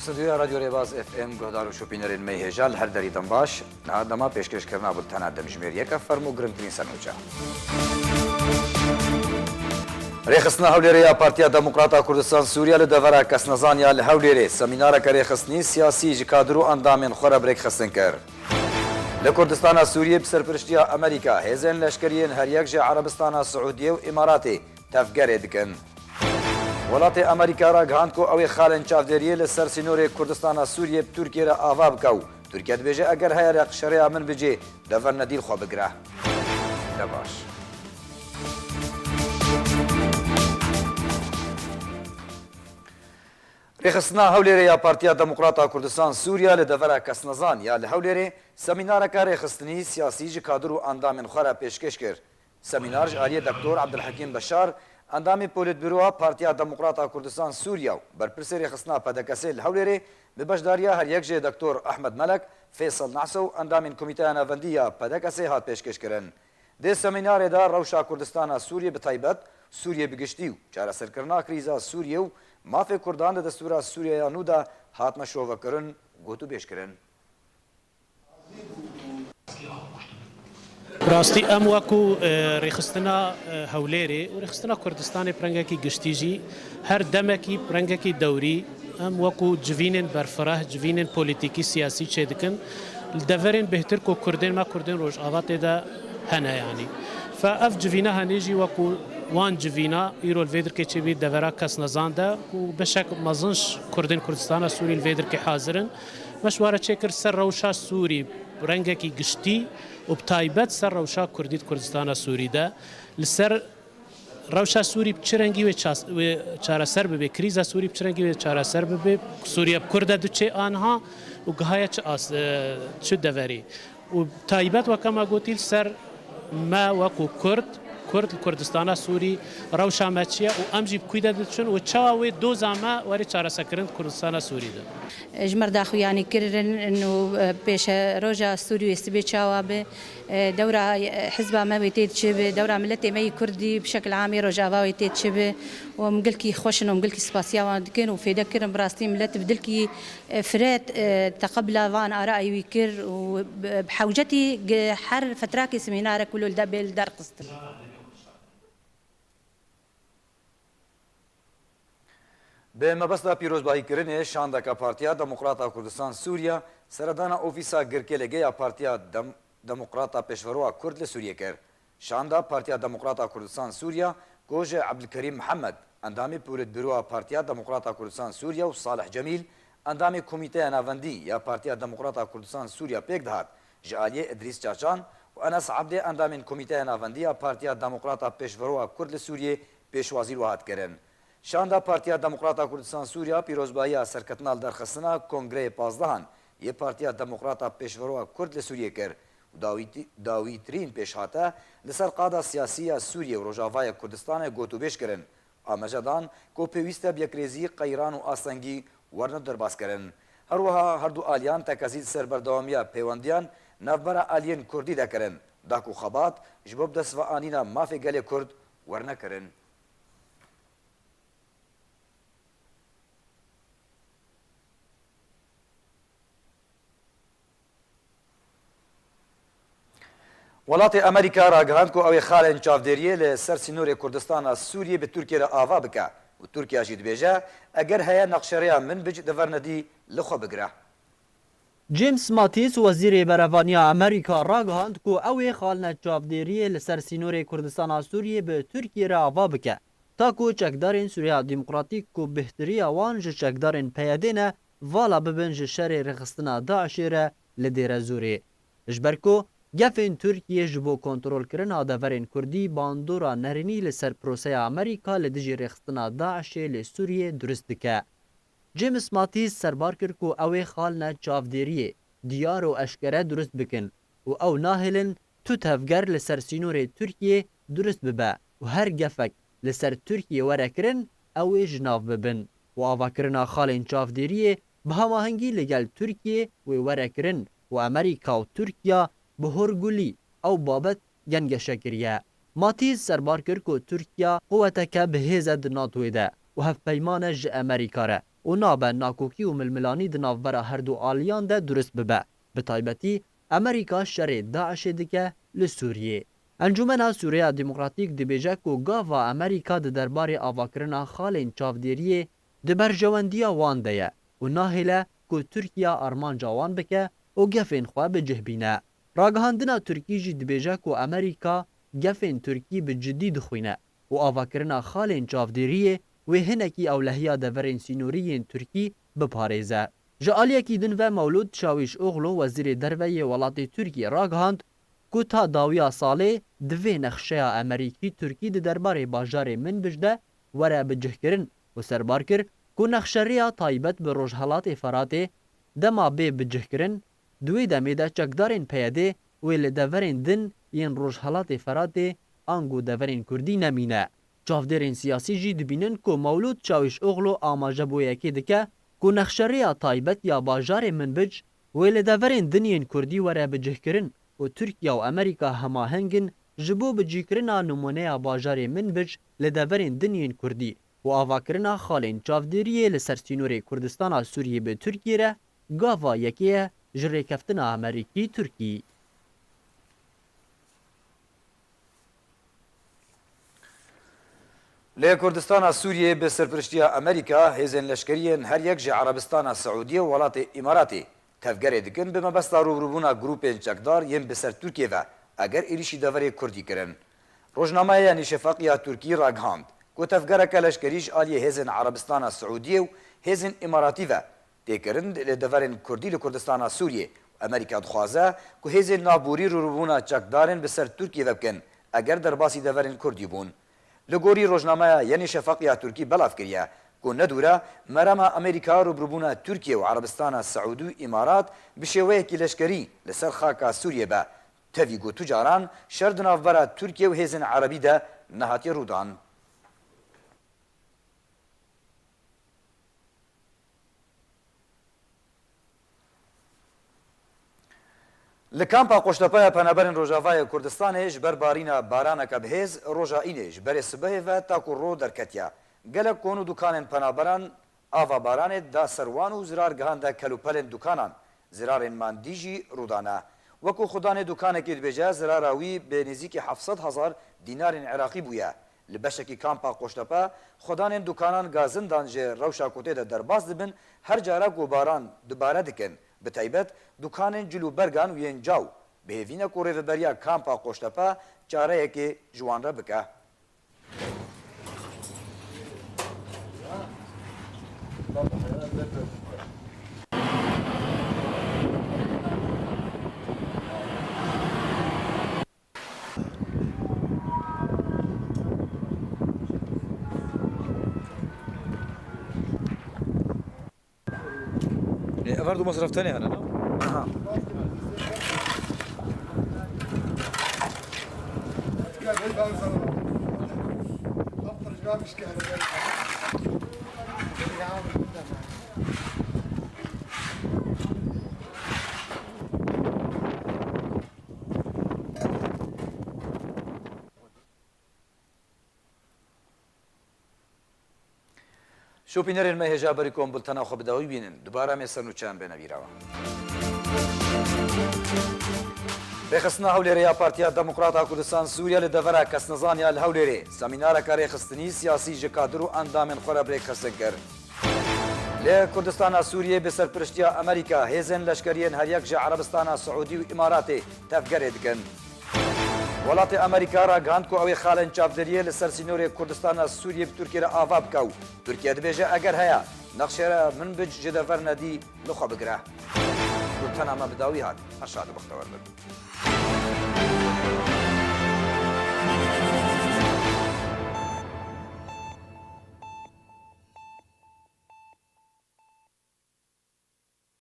استودیو رادیو ریواز اف ام گهدار و شوپینرین می هجال هر دری دنباش نهادما پیشکش کرنا بولتانا دمجمیر یک فرمو گرنترین سنوچا ریخستنا هولێرەیە پارتیا دموکراتا کوردستان سووریا لە دەڤەرا کەسنەزانیا لە هەولێرێ سەمینارەکە ڕێخستنی سیاسی ji کادر و ئەندامên xwe re birêkxistin kir. Li Kurdistana Sûriyê bi serpiriştiya Amerîka hêzên leşkeriyên heriyek ji Erebistana Siûdiyê û Îmaratê tevgerê dikin. Welatê Amerîka ra gihand ku ew ê xalên çavderiyê li ser sînorê Kurdistana Sûriyê bi Tirkiye re ava bike û Tirkiye dibêje eger heye reqşereya min bicê dever nedîl xwe bigire. Ne baş. Rêxistina Hewlêrê ya Partiya Demokrata Kurdistan Sûriya li devera Kesnezan ya li Hewlêrê semînareka rêxistinî siyasî ji kadr û endamên xwe re pêşkêş kir. Semînar ji aliyê Doktor Abdulhekîm Beşar, endamê Polîtbîroya Partiya Demokrata Kurdistan Sûriya û berpirsê rêxistina PDKSê li Hewlêrê bi beşdariya her yek jê Doktor Ahmed Melek, Fêsal Nehso û endamên Komîteya Navendî ya PDKSê hat pêşkêşkirin. Dê semînarê de rewşa Kurdistana Sûriyê bi taybet, Sûriyê bi giştî û çareserkirina krîza Sûriyê û mafê Kurdan di destûra Sûriyeya nû de hat meşrovekirin got û bêjkirin. راستی ام وکو ریخستنا هولێرێ و ریخستنا کوردستانی پرنگکی گشتی جی هر دمکی پرنگکی دوری ام وکو جوینن برفره جوینن پولیتیکی سیاسی چه دکن دورین بهتر کو کردن ما کردن روش آوات ده هنه یعنی فاف جوینا هنیجی وکو وان جوینا ایرول ویدر که چه بید دورا کس نزانده و بشک مزنش کردن کردستان سوری الویدر که حاضرن مشواره چکر سر روشا سوری رنگکی گشتی و بتایبت سر روشا کردید کردستان سوری ده لسر روشا سوری بچرنگی و چاره سر ببه کریزا سوری بچرنگی و چاره سر ببه سوریه بکرده دو چه آنها و گهایه چه دوری و تایبت و کما گوتیل سر ما وکو کرد کردستان سوری روشا مچیه و امجی بکویده دچون و چاوی دو زامه وری چاره سکرند کردستان سوری ده جمر داخو يعني كررن انه بيش روجا سوري يستبي تشاوب دوره حزب ما بيتيت شبه دوره ملتي مي كردي بشكل عام روجا باويتيت شبه ومقلكي خوشن ومقلكي سباسيا وكن وفي ذكر براستي ملت بدلكي فرات تقبل وان ارائي ويكر وبحوجتي حر فتراكي سمينار كله الدبل دار قسط به مبستا پیروزباهیکردنê şandeka Partiya Demokrata Kurdistan Sûriya seredana ofîsa girkêlegê ya Partiya Demokrata Pêşveroya Kurd li Sûriyê kir. Şanda Partiya Demokrata Kurdistan Sûriya gojê Abdulkerîm Mihemed, endamê Polîtbîroya Partiya Demokrata Kurdistan Sûriya û Salih Cemîl, endamê Komîteya Navendî ya Partiya Demokrata Kurdistan Sûriya pêk dihat ji aliyê İdrîs Çaçan û Enes Abdê endamên Komîteya Navendî ya Partiya Demokrata Pêşveroya Kurd li Sûriyê pêşwazî û hat kirin. Şanda Partiya Demokrata Kurdistan Sûriya pîrozbahiya serketina li derxistina Kongreyê Pazdahan yê Partiya Demokrata Pêşveroya Kurd li Sûriyê kir û dawîtirîn pêşhate li ser qada siyasî ya Sûriye û Rojavayê Kurdistanê gotûbêj kirin. Amaje dan ku pêwîst e yekrêzî, qeyran û astengî werne derbas kirin. Her wiha her du aliyan tekezî ser berdewamiya pêwendiyan navbera aliyên Kurdî de kirin. Da ku xebat ji bo destveanîna mafê gelê Kurd wernekirin. Welatê Amerîka ragihand ku ew ê xalên çavderiyê li ser sînorê Kurdistana Sûriyê bi Tirkiye re ava bike û Tirkiye jî dibêje eger heye neqşereya min bic dever nedî li xwe bigire. James Mattis wezîrê berevaniya Amerîka ragihand ku ew ê xalina çavderiyê li ser sînorê Kurdistana Sûriyê bi Tirkiye re ava bike. Ta ku çekdarên Sûriya Demokratîk ku bêhtiriya wan ji çekdarên PYD ne vala bibin ji şerê rêxistina Daişê re li dêre Zûrê. Ji ber ku gefên Tirkiye ji bo kontrolkirina deverên Kurdî bandora nerînî li ser proseya Amerîka li dijî rêxistina Daişê li Sûriyê durist dike. James Mattis serbar kir ku ew ê xalina çavderiyê diyar û eşkere durist bikin û ew nahêlin tu tevger li ser sînorê Tirkiye durist bibe û her gefek li ser Tirkiye were kirin ew ê ji nav bibin û avakirina xalên çavderiyê bi hemahengî li gel Tirkiye wê were kirin û Amerîka û Tirkiya bi horgulî ew babet gengeşe kiriye. Matîz serbar kir ku Tirkiya quweteke bihêze di NATOyê de û hevpeymane ji Amerîka re û nabe nakokî û milmilanî di navbera her du aliyan de durist bibe. Bi taybetî Amerîka şerê Daişê dike li Sûriyê. Encûmena Sûriya Demokratîk dibêje ku gava Amerîka di derbarê avakirina xalên çavdêriyê di berjewendiya wan de ye û nahêle ku Tirkiya armanca wan bike û gefên xwe bicihbîne. Ragihandina Tirkî jî dibêje ku Amerîka gefên Tirkî bi cidî dixwîne û avakirina xalên çavdêriyê wê hinekî ewlehiya deverên sînorîyên Tirkî biparêze. Ji aliyekî din ve Mewlûd Çavuşoğlu wezîrê derveyê welatê Tirkiye ragihand ku ta dawiya salê di vê nexşeya Amerîkî Tirkî di derbarê bajarê Minbij de were bicihkirin û serbar kir ku nexşeriya taybet bi Rojhilatê Feratê dema bê bicihkirin di wê demê de çekdarên peyedê wê li deverên din yên Rojhilatê Feratê ango deverên Kurdî nemîne. Çavdêrên siyasî jî dibînin ku Mewlûd Çavuşoğlu amaje bû yekê dike ku nexşeriya taybet ya bajarê Minbij wê li deverên dinên Kurdî were bicihkirin û Tirkiye û Amerîka hemahengin ji bo bicîkirina numuneya bajarê Minbij li deverên dinên Kurdî û avakirina xalên çavdêriyê li ser sînorê Kurdistana Sûriyê bi Tirkiye re gava yekê ye ji rêkeftina Amerîkî Tirkî. Lê Kurdistana Sûriyê bi serpiriştiya Amerîka hêzên leşkeriyên her yek ji Arabistana Seûdî û welatê Îmaratê tevgerê dikin bi mebesta rûbirûbûna grûpên çekdar yên bi ser Tirkiye ve eger êrişî deverê Kurdî kirin. Rojnameya Nîşefaqiya Tirkî ragihand ku tevgereke leşkerî ji aliyê hêzên Arabistana Seûdî û hêzên Îmaratî ve têkirin li deverên Kurdî li Kurdistana Sûriyê. Amerîka dixwaze ku hêzên navborî rûbirûbûna çekdarên bi ser Tirkiye ve bikin eger derbasî deverên Kurdî bûn. Li gorî rojnameya Yenî Şefaqiya Tirkî belav kiriye ku nedûre merema Amerîka rûbirûbûna Tirkiye û Arabistana Seûdî û Îmarat bi şêweyekî leşkerî li ser xaka Sûriyê be. Tevî got tu caran şer di navbera Tirkiye û hêzên Erebî de nehatiye rûdan. Li kampa qoştepeya penaberên Rojavayê Kurdistanê ji ber barîna baraneke bihêz roja înê ji berê sibehê ve ta ku ro derketiye. Gelek kon û dukanên penaberan ava baranê da serwan û zirar gihande kelûpelên dukanan. Zirarên mandî jî rûdane. Wekû xudanê dukanekê dibêje zirara wî bê nêzîkî 700,000 dînarên Iraqî bûye. Li beşekî kampa qoştepe xudanên dukanan gazindan ji rewşa kotê de derbas dibin her cara ku baran dubare dikin. Bi taybet dukanên cilûbergan û yên caw bi hêvîne ku rêveberiya kampa qoştepe çareyekê ji wan re bike. Evar du masraftanê hene na? Şopînerên me hêja berî kom bultena xwe bi dawî bînin dubara me sernûçeyan bêne bîrawa. Rêxistina Hewlêrê ya Partiya Demokrata Kurdistan Sûriya li devera kesnizaniya li Hewlêrê semînareka rêxistinî siyasî ji kadr û endamên xwe re birêkesin kir. Lê Kurdistana Sûriyê bi serpiriştiya Amerîka hêzên leşkeriyên her yek ji Arabistana Seûdî û Îmaratê tevgerê dikin. Welatê Amerîka ragihand ku ew ê xalên çavderiyê li ser sînorê Kurdistana Sûriyê bi Tirkiye re ava bike û Tirkiye dibêje eger heye nexşera Minbij ji dever nedî li xwe bigire. Gotena me bi dawî hat, eşa dibixtewar bin.